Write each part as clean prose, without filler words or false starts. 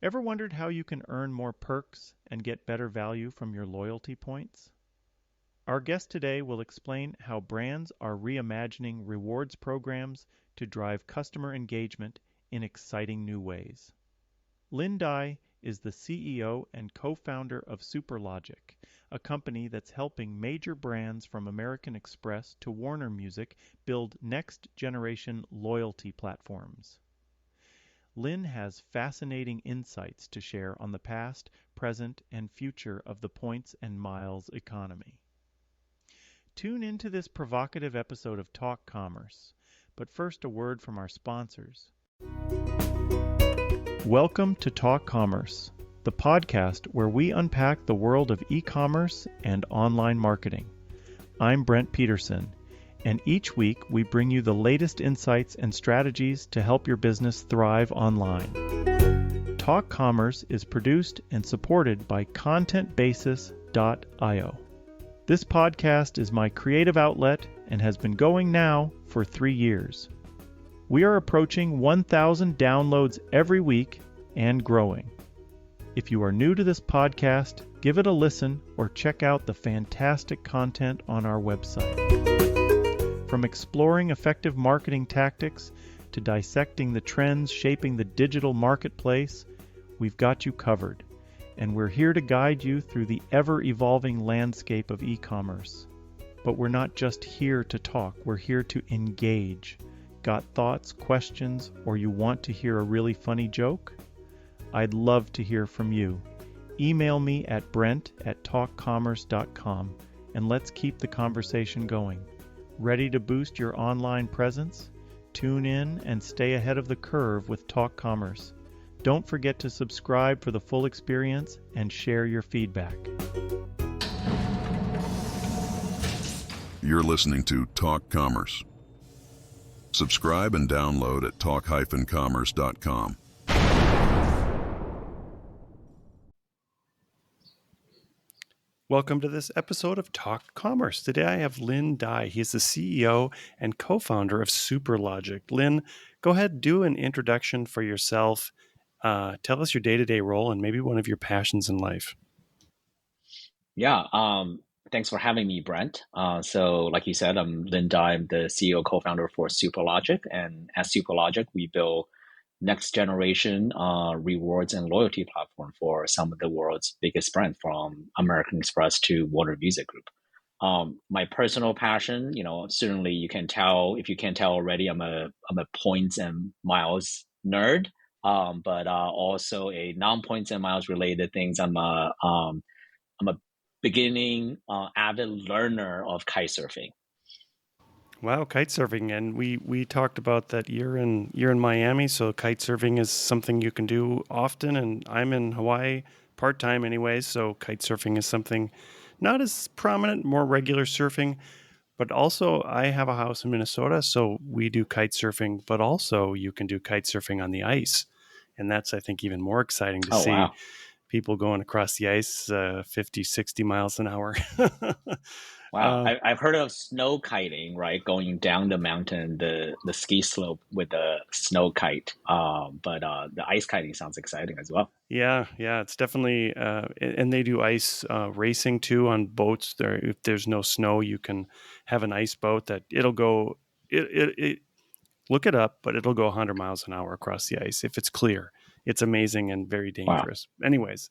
Ever wondered how you can earn more perks and get better value from your loyalty points? Our guest today will explain how brands are reimagining rewards programs to drive customer engagement in exciting new ways. Lin Dai is the CEO and co-founder of SuperLogic, a company that's helping major brands from American Express to Warner Music build next-generation loyalty platforms. Lin has fascinating insights to share on the past, present, and future of the points and miles economy. Tune into this provocative episode of Talk Commerce, but first a word from our sponsors. Welcome to Talk Commerce, the podcast where we unpack the world of e-commerce and online marketing. I'm Brent Peterson, and each week we bring you the latest insights and strategies to help your business thrive online. Talk Commerce is produced and supported by ContentBasis.io. This podcast is my creative outlet and has been going now for 3 years. We are approaching 1,000 downloads every week and growing. If you are new to this podcast, give it a listen or check out the fantastic content on our website. From exploring effective marketing tactics to dissecting the trends shaping the digital marketplace, we've got you covered, and we're here to guide you through the ever-evolving landscape of e-commerce. But we're not just here to talk, we're here to engage. Got thoughts, questions, or you want to hear a really funny joke? I'd love to hear from you. Email me at brent@talkcommerce.com and let's keep the conversation going. Ready to boost your online presence? Tune in and stay ahead of the curve with Talk Commerce. Don't forget to subscribe for the full experience and share your feedback. You're listening to Talk Commerce. Subscribe and download at talk-commerce.com. Welcome to this episode of Talk Commerce. Today I have Lin Dai. He's the CEO and co-founder of SuperLogic. Lin, go ahead, do an introduction for yourself. Tell us your day-to-day role and maybe one of your passions in life. Yeah, thanks for having me, Brent. So like you said, I'm Lin Dai. I'm the CEO, co-founder for SuperLogic. And at SuperLogic, we build next generation rewards and loyalty platform for some of the world's biggest brands, from American Express to Warner Music Group. My personal passion, certainly you can tell, if you can't tell already, I'm a points and miles nerd, but also a non-points and miles related things. I'm a beginning avid learner of kitesurfing. Wow, kitesurfing, and we talked about that. You're in Miami, so kitesurfing is something you can do often, and I'm in Hawaii part-time anyways, so kitesurfing is something not as prominent, more regular surfing, but also I have a house in Minnesota, so we do kitesurfing, but also you can do kitesurfing on the ice, and that's, I think, even more exciting to see. Wow. People going across the ice 50, 60 miles an hour. Wow, I've heard of snow kiting, right? Going down the mountain, the ski slope with the snow kite. But the ice kiting sounds exciting as well. Yeah, it's definitely, and they do ice racing too on boats. There, if there's no snow, you can have an ice boat that it'll go. Look it up, but it'll go 100 miles an hour across the ice if it's clear. It's amazing and very dangerous. Wow. Anyways,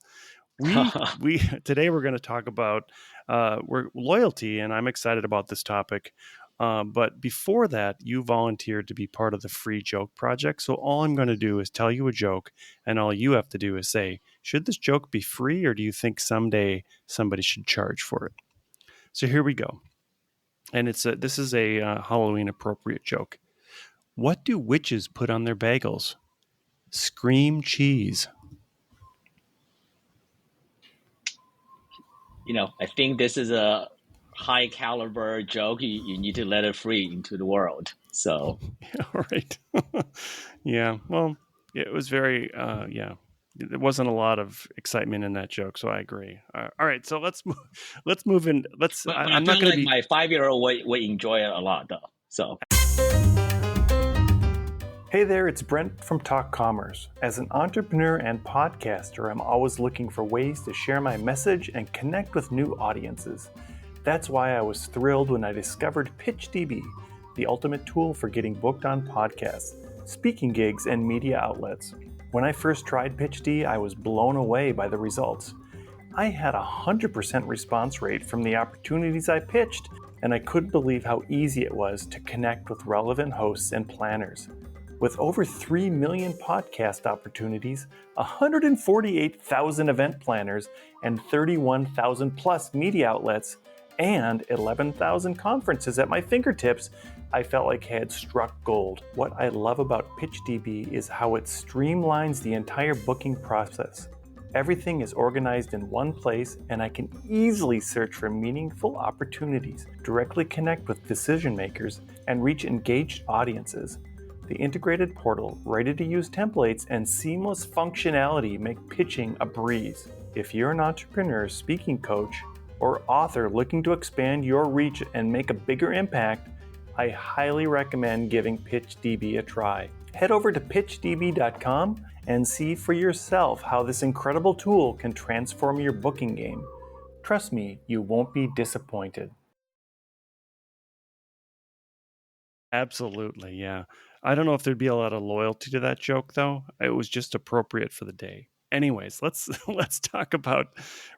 we today we're going to talk about loyalty, and I'm excited about this topic. But before that, you volunteered to be part of the Free Joke Project. So all I'm going to do is tell you a joke, and all you have to do is say, should this joke be free, or do you think someday somebody should charge for it? So here we go. And this is a Halloween appropriate joke. What do witches put on their bagels? Scream cheese. I think this is a high caliber joke. You need to let it free into the world. So, all right. Yeah. Well, it was very, there wasn't a lot of excitement in that joke. So I agree. All right. So let's move in. But I'm not going to be. My 5-year-old would enjoy it a lot though. So. Hey there, it's Brent from Talk Commerce. As an entrepreneur and podcaster, I'm always looking for ways to share my message and connect with new audiences. That's why I was thrilled when I discovered PitchDB, the ultimate tool for getting booked on podcasts, speaking gigs, and media outlets. When I first tried PitchD, I was blown away by the results. I had a 100% response rate from the opportunities I pitched, and I couldn't believe how easy it was to connect with relevant hosts and planners. With over 3 million podcast opportunities, 148,000 event planners, and 31,000 plus media outlets, and 11,000 conferences at my fingertips, I felt like I had struck gold. What I love about PitchDB is how it streamlines the entire booking process. Everything is organized in one place, and I can easily search for meaningful opportunities, directly connect with decision makers, and reach engaged audiences. The integrated portal, ready-to-use templates, and seamless functionality make pitching a breeze. If you're an entrepreneur, speaking coach, or author looking to expand your reach and make a bigger impact, I highly recommend giving PitchDB a try. Head over to pitchdb.com and see for yourself how this incredible tool can transform your booking game. Trust me, you won't be disappointed. Absolutely, yeah. I don't know if there'd be a lot of loyalty to that joke though. It was just appropriate for the day. Anyways, let's let's talk about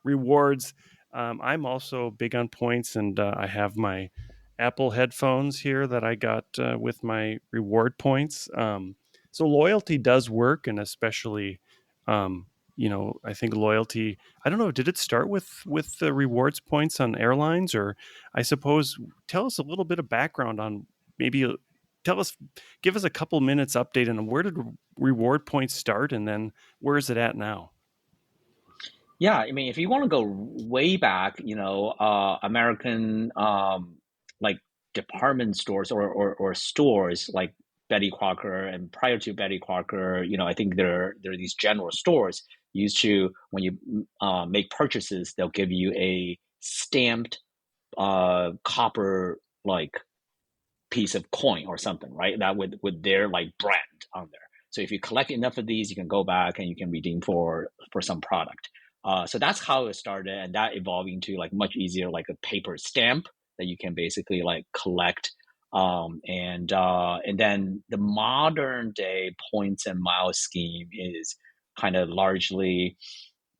rewards. I'm also big on points, and I have my Apple headphones here that I got with my reward points. So loyalty does work, and especially, um, I think loyalty. I don't know. Did it start with the rewards points on airlines, or I suppose? Tell us a little bit of background on maybe tell us, give us a couple minutes update on where did reward points start, and then where is it at now? Yeah, I mean, if you want to go way back, American like department stores or stores like Betty Crocker, and prior to Betty Crocker, I think there are these general stores used to, when you make purchases, they'll give you a stamped copper like piece of coin or something, right? That with their like brand on there. So if you collect enough of these, you can go back and you can redeem for some product. So that's how it started, and that evolved into like much easier, like a paper stamp that you can basically like collect. And then the modern day points and miles scheme is kind of largely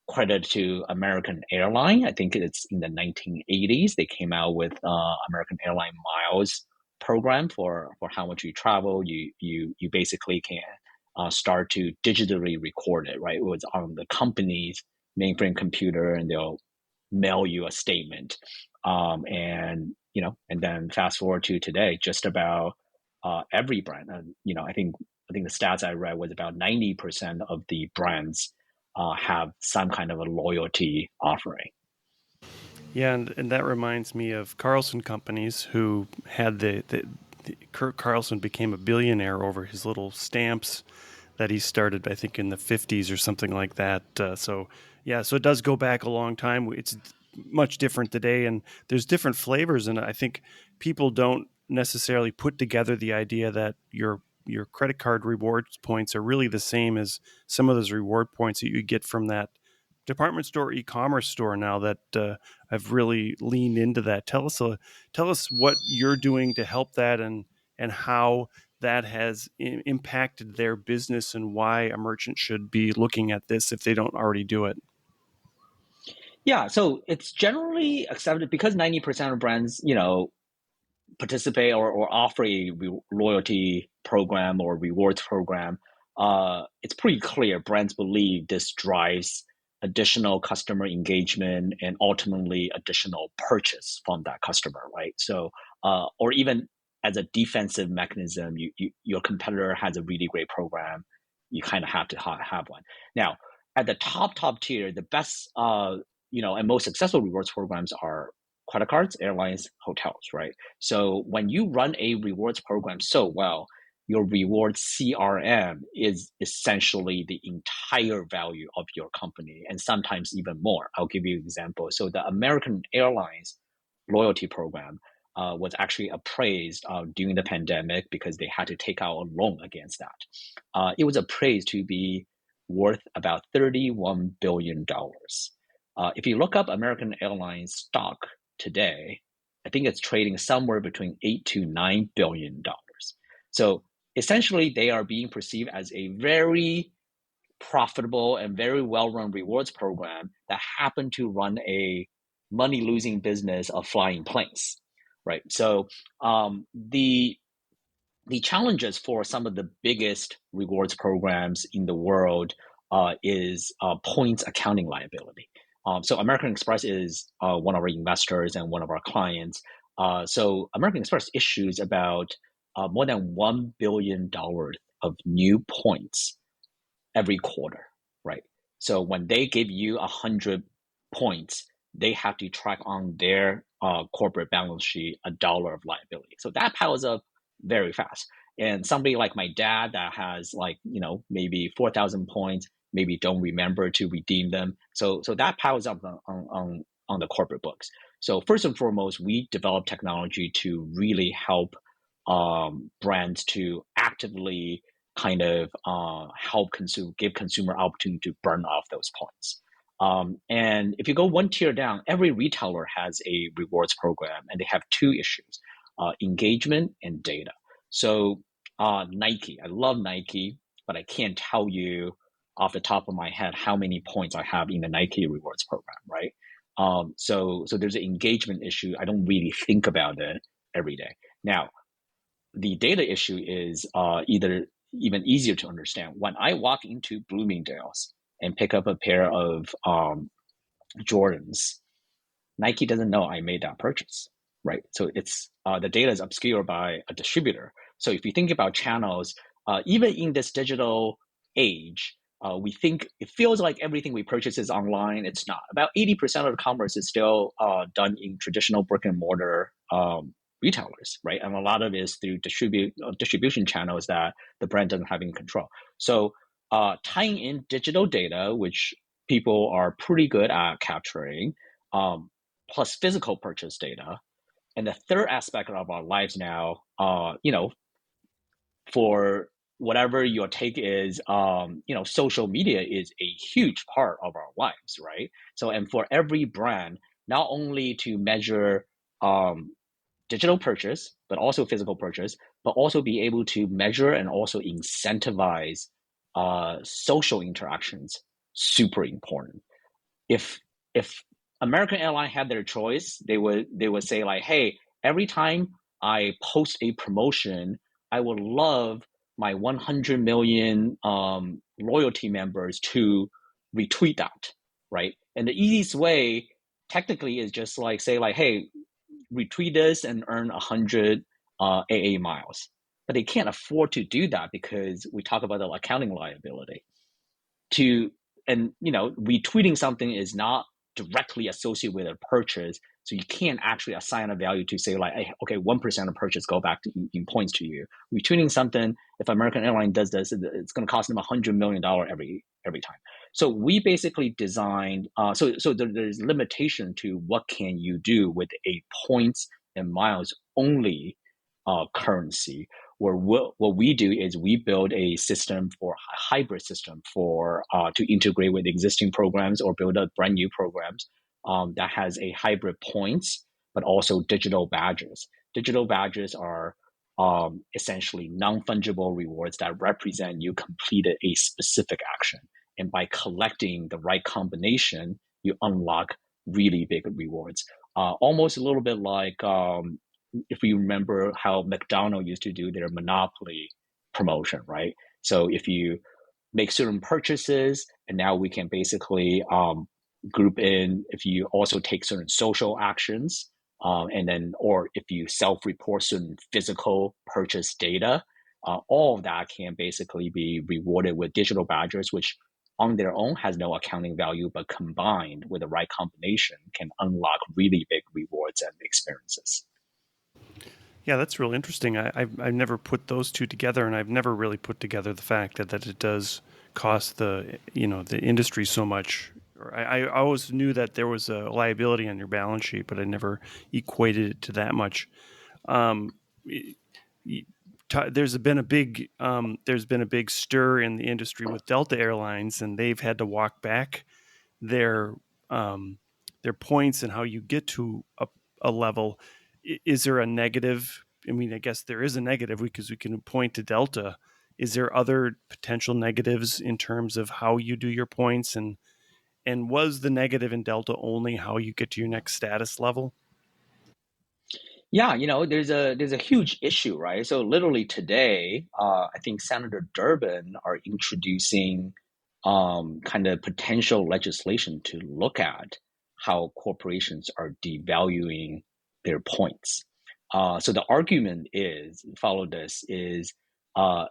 credit to American Airline. I think it's in the 1980s they came out with American Airline Miles program for how much you travel. You basically can start to digitally record it. Right, it was on the company's mainframe computer, and they'll mail you a statement. And then fast forward to today, just about every brand. I think the stats I read was about 90% of the brands have some kind of a loyalty offering. Yeah, and that reminds me of Carlson Companies, who had the Kurt Carlson became a billionaire over his little stamps that he started, I think, in the 50s or something like that. So it does go back a long time. It's much different today, and there's different flavors, and I think people don't necessarily put together the idea that your credit card rewards points are really the same as some of those reward points that you get from that department store, e-commerce store now that I've really leaned into that. Tell us what you're doing to help that, and how that has impacted their business, and why a merchant should be looking at this if they don't already do it. Yeah, so it's generally accepted because 90% of brands, participate or offer a loyalty program or rewards program. It's pretty clear brands believe this drives additional customer engagement and ultimately additional purchase from that customer, right? So, or even as a defensive mechanism, your competitor has a really great program, you kind of have to have one. Now, at the top tier, the best, and most successful rewards programs are credit cards, airlines, hotels, right? So when you run a rewards program so well, your rewards CRM is essentially the entire value of your company, and sometimes even more. I'll give you an example. So the American Airlines loyalty program, was actually appraised during the pandemic because they had to take out a loan against that. It was appraised to be worth about $31 billion. If you look up American Airlines stock today, I think it's trading somewhere between $8 to $9 billion. So essentially, they are being perceived as a very profitable and very well-run rewards program that happen to run a money-losing business of flying planes, right? So the challenges for some of the biggest rewards programs in the world is points accounting liability. So American Express is one of our investors and one of our clients. So American Express issues about more than $1 billion of new points every quarter, right? So when they give you 100 points, they have to track on their corporate balance sheet $1 of liability. So that piles up very fast. And somebody like my dad that has maybe 4,000 points, maybe don't remember to redeem them. So that piles up on the corporate books. So first and foremost, we develop technology to really help brands to actively kind of help give consumer opportunity to burn off those points. And if you go one tier down, every retailer has a rewards program, and they have two issues, engagement and data. So Nike, I love Nike, but I can't tell you off the top of my head how many points I have in the Nike rewards program, right? So there's an engagement issue. I don't really think about it every day. Now, the data issue is either even easier to understand. When I walk into Bloomingdale's and pick up a pair of Jordans, Nike doesn't know I made that purchase, right? So it's the data is obscured by a distributor. So if you think about channels, even in this digital age, we think it feels like everything we purchase is online. It's not. About 80% of the commerce is still done in traditional brick and mortar retailers, right? And a lot of it is through distribution channels that the brand doesn't have in control. So tying in digital data, which people are pretty good at capturing, plus physical purchase data. And the third aspect of our lives now, for whatever your take is, social media is a huge part of our lives, right? So, and for every brand, not only to measure digital purchase, but also physical purchase, but also be able to measure and also incentivize social interactions, super important. If American Airlines had their choice, they would say like, hey, every time I post a promotion, I would love my 100 million loyalty members to retweet that, right? And the easiest way technically is just like say like, hey, retweet this and earn 100 AA miles. But they can't afford to do that because we talk about the accounting liability. Retweeting something is not directly associated with a purchase, so you can't actually assign a value to say like, hey, okay, 1% of purchase go back in points to you. Retweeting something, if American Airlines does this, it's going to cost them $100 million every time. So we basically designed, so there's limitation to what can you do with a points and miles only currency, where what we do is we build a system for a hybrid system for to integrate with existing programs or build up brand new programs that has a hybrid points, but also digital badges. Digital badges are essentially non-fungible rewards that represent you completed a specific action. And by collecting the right combination, you unlock really big rewards. Almost a little bit like if you remember how McDonald's used to do their Monopoly promotion, right? So if you make certain purchases, and now we can basically group in if you also take certain social actions, and then, or if you self-report certain physical purchase data, all of that can basically be rewarded with digital badges, which on their own has no accounting value, but combined with the right combination can unlock really big rewards and experiences. Yeah, that's real interesting. I've never put those two together, and I've never really put together the fact that it does cost the industry so much Or I always knew that there was a liability on your balance sheet, but I never equated it to that much. Um, there's been a big stir in the industry with Delta Airlines, and they've had to walk back their um, their points and how you get to a level. Is there a negative? I mean, I guess there is a negative because we can point to Delta. Is there other potential negatives in terms of how you do your points, and was the negative in Delta only how you get to your next status level? Yeah, there's a huge issue, right? So literally today, I think Senator Durbin are introducing kind of potential legislation to look at how corporations are devaluing their points. So the argument is, follow this, is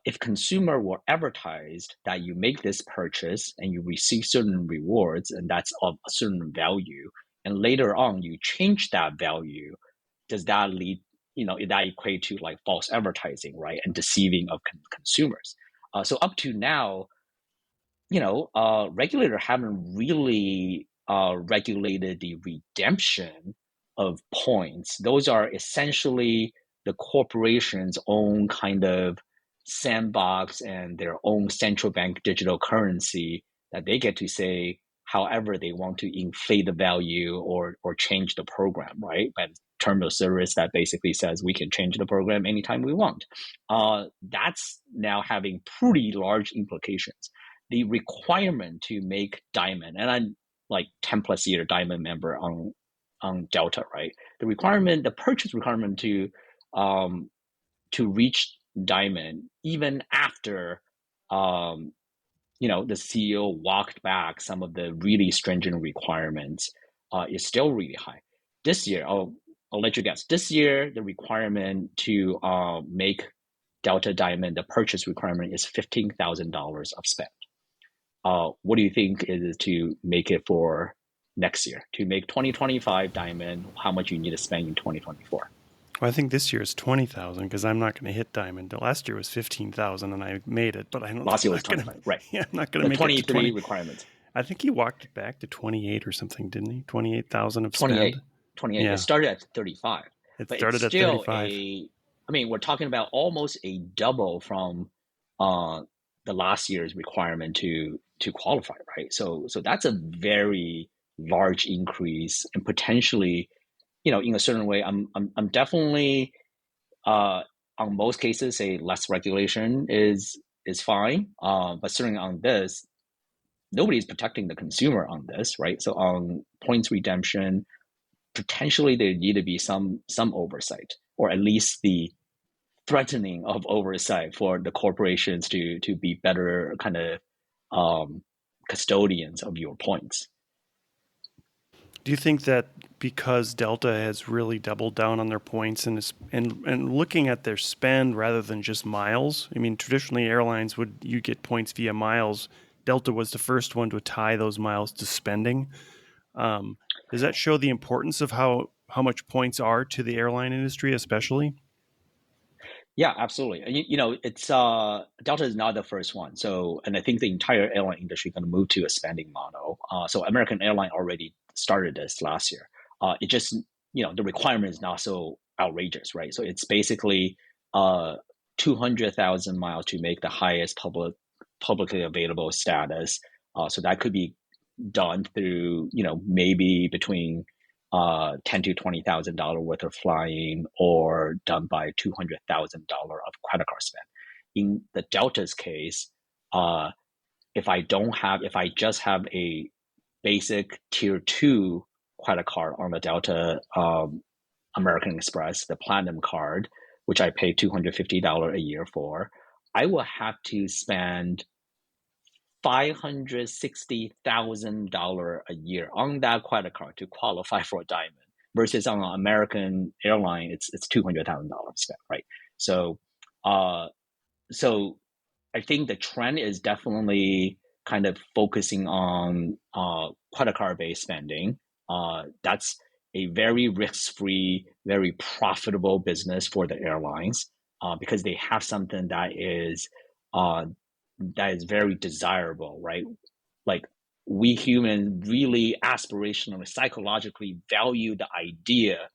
if consumer were advertised that you make this purchase and you receive certain rewards and that's of a certain value, and later on you change that value, does that lead, that equate to like false advertising, right, and deceiving of consumers? So up to now, regulator haven't really regulated the redemption of points. Those are essentially the corporation's own kind of sandbox and their own central bank digital currency that they get to say however they want to inflate the value or change the program, right? By term of service that basically says we can change the program anytime we want. That's now having pretty large implications. The requirement to make Diamond, and I'm like 10 plus year Diamond member on Delta, right? The purchase requirement to reach Diamond, even after the CEO walked back some of the really stringent requirements, is still really high. This year, I'll let you guess. This year, the requirement to make Delta Diamond, the purchase requirement is $15,000 of spend. What do you think is to make it for next year? To make 2025 Diamond, how much you need to spend in 2024? Well, I think this year is 20,000 because I'm not going to hit Diamond. Last year was 15,000 and I made it, but I don't. Last year was 25, right? Yeah, I'm not going to make 23 it to 20 requirements. I think he walked it back to 28 or something, didn't he? 28,000 of 28, spend. 28. Yeah. It started at 35. It but started it's still at 35. we're talking about almost a double from the last year's requirement to qualify, right? So that's a very large increase, and potentially, in a certain way, I'm definitely on most cases say less regulation is fine, but certainly on this, nobody's protecting the consumer on this, right? So on points redemption, potentially there need to be some oversight, or at least the threatening of oversight for the corporations to be better kind of custodians of your points. Do you think that because Delta has really doubled down on their points and looking at their spend rather than just miles? I mean, traditionally airlines you get points via miles. Delta was the first one to tie those miles to spending. Does that show the importance of how much points are to the airline industry, especially? Yeah, absolutely. And it's Delta is not the first one. So, and I think the entire airline industry is going to move to a spending model. So American Airlines already started this last year. It just, the requirement is not so outrageous, right? So it's basically 200,000 miles to make the highest publicly available status. So that could be done through, maybe between $10,000 to $20,000 worth of flying, or done by $200,000 of credit card spend. In the Delta's case, if I just have a basic tier 2 credit card on the Delta American Express, the Platinum card, which I pay $250 a year for, I will have to spend $560,000 a year on that credit card to qualify for a Diamond, versus on an American airline, it's $200,000 spent, right? So, so I think the trend is definitely kind of focusing on credit card based spending. That's a very risk-free, very profitable business for the airlines, because they have something that is very desirable, right? Like we humans really aspirationally, psychologically value the idea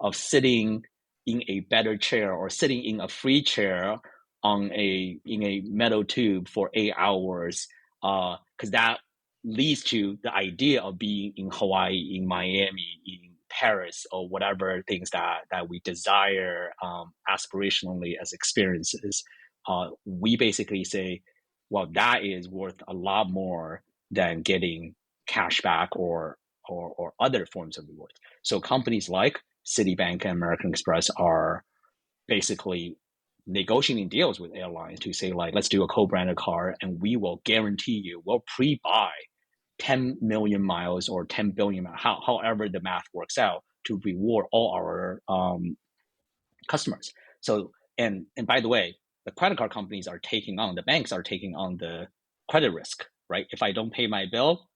of sitting in a better chair or sitting in a free chair in a metal tube for 8 hours, because that leads to the idea of being in Hawaii, in Miami, in Paris, or whatever things that we desire aspirationally as experiences. We basically say, well, that is worth a lot more than getting cash back or other forms of rewards. So companies like Citibank and American Express are basically negotiating deals with airlines to say, like, let's do a co-branded card and we will guarantee you, we'll pre-buy 10 million miles or 10 billion, however the math works out, to reward all our customers. So, and by the way, the credit card companies are taking on, the banks are taking on the credit risk, right? If I don't pay my bill,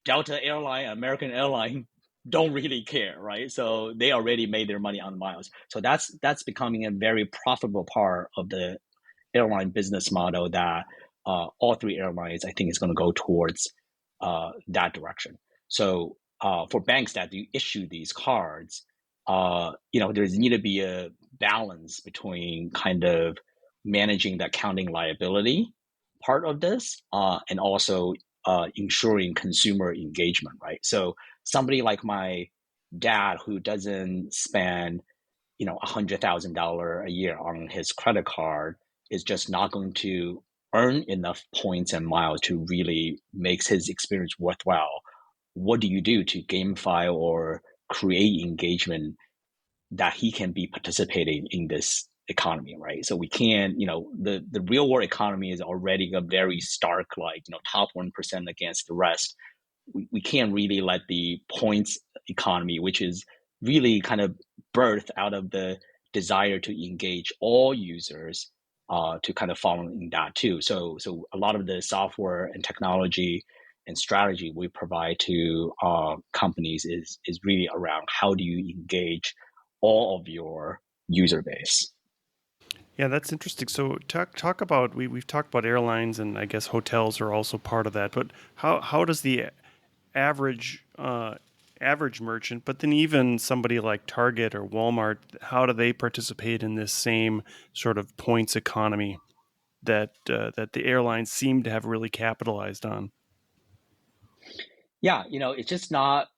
Delta Airline, American Airline don't really care, right? So they already made their money on miles. So that's becoming a very profitable part of the airline business model that all three airlines, I think, is going to go towards that direction. So for banks that do issue these cards, there's need to be a balance between kind of managing the accounting liability part of this and also ensuring consumer engagement, right? So somebody like my dad who doesn't spend, $100,000 a year on his credit card is just not going to earn enough points and miles to really make his experience worthwhile. What do you do to gamify or create engagement that he can be participating in this economy, right? So we can't, the real world economy is already a very stark, top 1% against the rest. We can't really let the points economy, which is really kind of birthed out of the desire to engage all users, to kind of follow in that too. So a lot of the software and technology and strategy we provide to companies is really around how do you engage all of your user base. Yeah, that's interesting. So talk about we've talked about airlines, and I guess hotels are also part of that. But how does the average merchant, but then even somebody like Target or Walmart, how do they participate in this same sort of points economy that the airlines seem to have really capitalized on? Yeah, it's just not.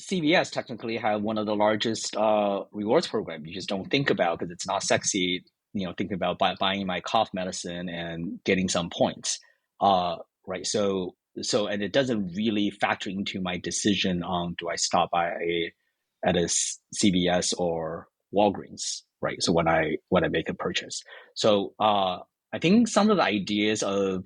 CVS technically had one of the largest rewards program. You just don't think about because it's not sexy. Thinking about buying my cough medicine and getting some points, right? So and it doesn't really factor into my decision on do I stop by at a CVS or Walgreens, right? So when I make a purchase, so I think some of the ideas of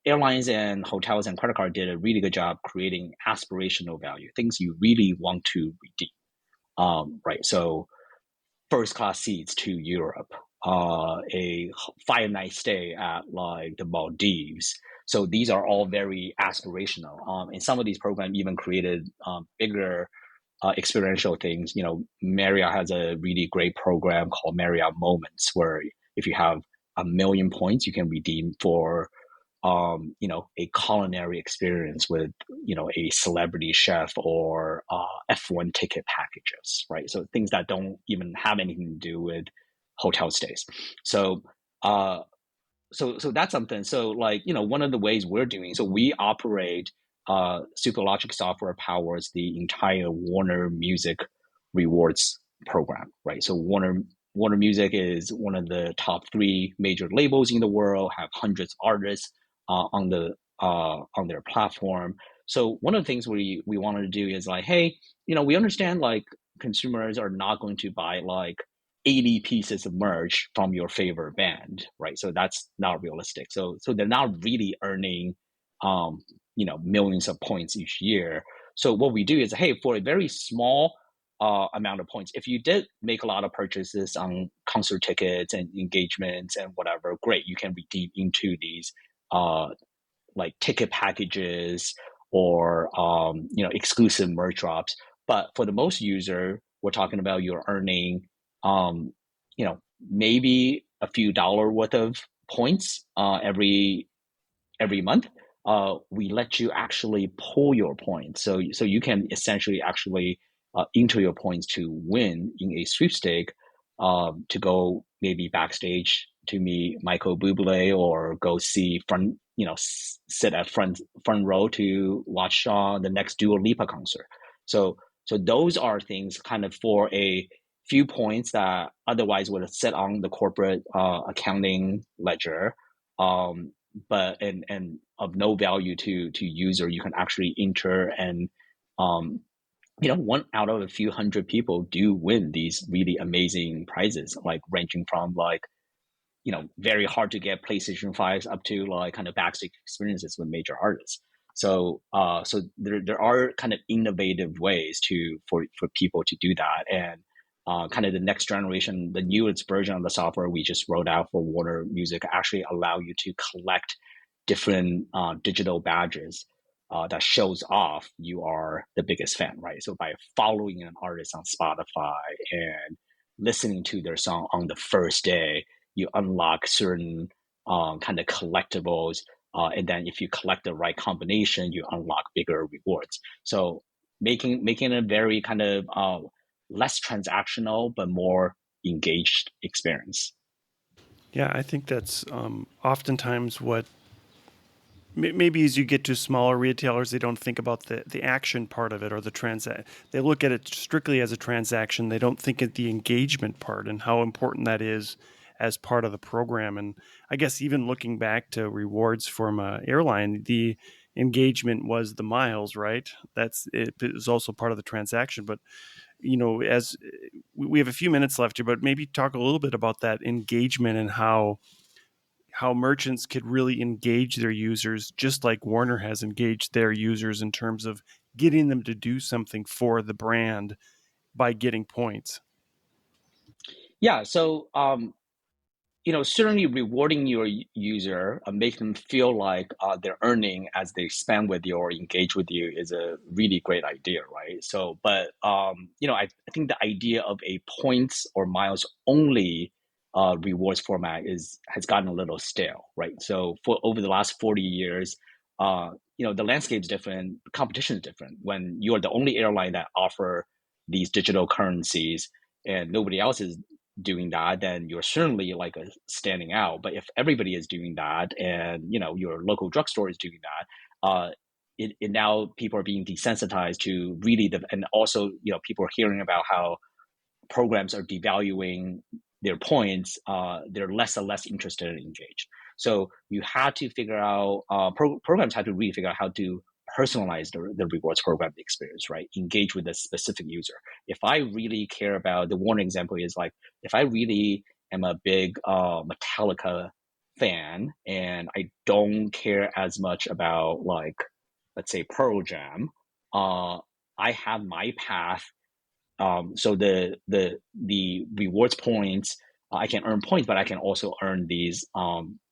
airlines and hotels and credit card did a really good job creating aspirational value, things you really want to redeem, right? So first class seats to Europe, a 5 night stay at like the Maldives. So these are all very aspirational. And some of these programs even created bigger experiential things. Marriott has a really great program called Marriott Moments, where if you have 1 million points, you can redeem for a culinary experience with, a celebrity chef or F1 ticket packages, right? So things that don't even have anything to do with hotel stays. So, so that's something. So one of the ways we're doing, so we operate, Superlogic software powers the entire Warner Music rewards program, right? So Warner Music is one of the top 3 major labels in the world, have hundreds of artists on their platform. So one of the things we wanted to do is like, hey, we understand like consumers are not going to buy like 80 pieces of merch from your favorite band, right? So that's not realistic. So they're not really earning millions of points each year. So what we do is, hey, for a very small amount of points, if you did make a lot of purchases on concert tickets and engagements and whatever, great, you can redeem into these like ticket packages or exclusive merch drops. But for the most user, we're talking about you're earning maybe a few dollar worth of points every month. we let you actually pull your points. So you can essentially actually enter your points to win in a sweepstake, to go maybe backstage to meet Michael Bublé, or go see sit at front row to watch the next Dua Lipa concert. So those are things kind of for a few points that otherwise would sit on the corporate accounting ledger, but and of no value to user. You can actually enter, and one out of a few hundred people do win these really amazing prizes, like ranging from like very hard to get PlayStation 5s up to like kind of backstage experiences with major artists. So there are kind of innovative ways for people to do that. And kind of the next generation, the newest version of the software we just rolled out for Warner Music actually allow you to collect different digital badges that shows off you are the biggest fan, right? So by following an artist on Spotify and listening to their song on the first day, you unlock certain kind of collectibles. And then if you collect the right combination, you unlock bigger rewards. So making it a very kind of less transactional, but more engaged experience. Yeah, I think that's oftentimes what maybe as you get to smaller retailers, they don't think about the action part of it, or the transact. They look at it strictly as a transaction. They don't think of the engagement part and how important that is as part of the program. And I guess even looking back to rewards from an airline, the engagement was the miles, right? It is also part of the transaction. But as we have a few minutes left here, but maybe talk a little bit about that engagement and how merchants could really engage their users, just like Warner has engaged their users in terms of getting them to do something for the brand by getting points. Yeah. So certainly rewarding your user, make them feel like they're earning as they spend with you or engage with you is a really great idea, right? So, but I think the idea of a points or miles only rewards format has gotten a little stale, right? So for over the last 40 years, the landscape is different, competition is different. When you are the only airline that offer these digital currencies and nobody else is doing that, then you're certainly like standing out. But if everybody is doing that, and your local drugstore is doing that, it now people are being desensitized to really and also people are hearing about how programs are devaluing their points. They're less and less interested and engaged. So you had to figure out programs had to really figure out how to personalize the rewards program experience, right? Engage with a specific user. If I really care about, the one example is like, if I really am a big Metallica fan and I don't care as much about like, let's say Pearl Jam, I have my path. So the rewards points, I can earn points, but I can also earn these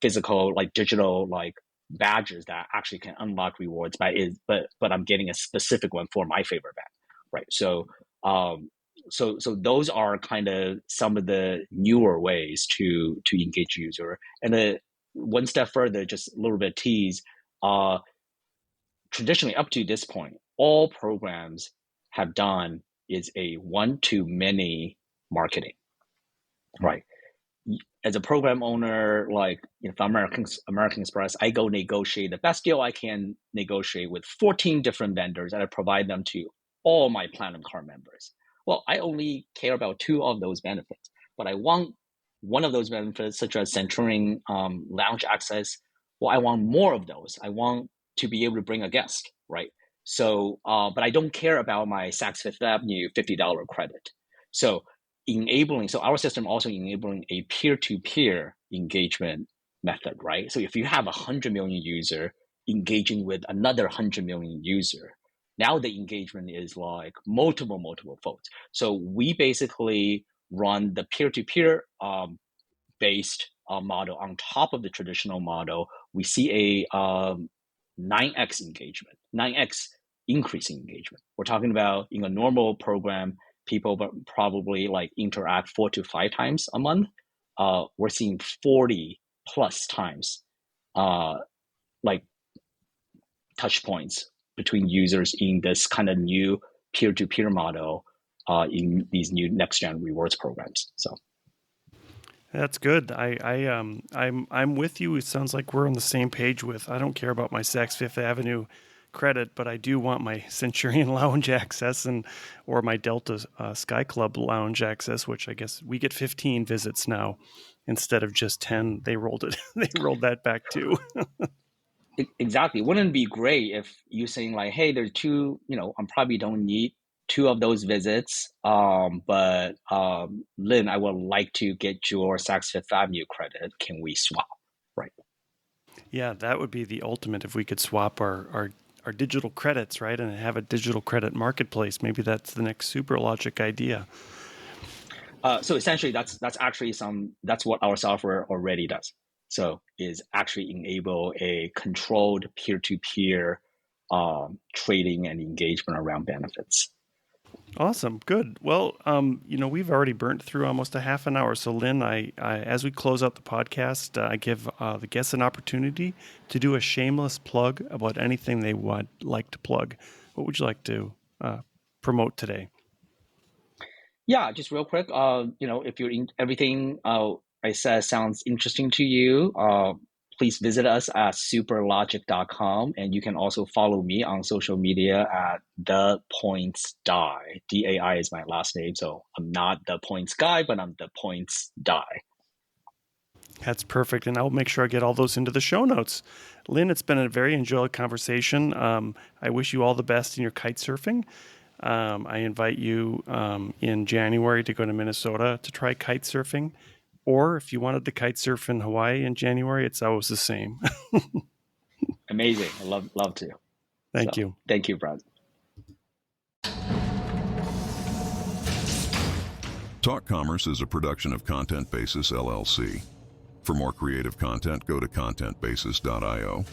physical, like digital, like badges that actually can unlock rewards. But I'm getting a specific one for my favorite band, right? So those are kind of some of the newer ways to engage user. And one step further, just a little bit tease. Traditionally, up to this point, all programs have done is a one-to-many marketing, right? As a program owner, like for American Express, I go negotiate the best deal I can negotiate with 14 different vendors, and I provide them to all my Platinum Card members. Well, I only care about 2 of those benefits, but I want one of those benefits, such as Centurion lounge access. Well, I want more of those. I want to be able to bring a guest, right? So, but I don't care about my Saks Fifth Avenue $50 credit. So our system also enabling a peer-to-peer engagement method, right? So if you have 100 million user engaging with another 100 million user, now the engagement is like multiple folds. So we basically run the peer-to-peer based model on top of the traditional model. We see a 9x engagement, 9x increase in engagement. We're talking about in a normal program, people probably like interact 4 to 5 times a month. We're seeing 40 plus times, like touch points between users in this kind of new peer-to-peer model in these new next-gen rewards programs. So That's good. I'm with you. It sounds like we're on the same page with. I don't care about my Saks Fifth Avenue credit, but I do want my Centurion Lounge access or my Delta Sky Club Lounge access, which I guess we get 15 visits now instead of just 10. They rolled it. They rolled that back too. exactly, wouldn't it be great if you saying like, hey, there's two, I probably don't need two of those visits, but Lin, I would like to get your Saks Fifth Avenue credit. Can we swap? Right. Yeah, that would be the ultimate if we could swap our digital credits, right, and have a digital credit marketplace. Maybe that's the next SuperLogic idea. So essentially, that's what our software already does. So is actually enable a controlled peer-to-peer trading and engagement around benefits. Awesome, good. Well, we've already burnt through almost a half an hour. So, Lin, I as we close out the podcast, I give the guests an opportunity to do a shameless plug about anything they would like to plug. What would you like to promote today? Yeah, just real quick. If you're in everything I said sounds interesting to you, please visit us at superlogic.com, and you can also follow me on social media at the Points Dai. DAI is my last name, so I'm not the Points guy, but I'm the Points Dai. That's perfect, and I'll make sure I get all those into the show notes. Lin, it's been a very enjoyable conversation. I wish you all the best in your kite surfing. I invite you in January to go to Minnesota to try kite surfing. Or if you wanted to kite surf in Hawaii in January, it's always the same. Amazing. I love to. Thank you. Thank you, Brent. Talk Commerce is a production of Content Basis, LLC. For more creative content, go to contentbasis.io.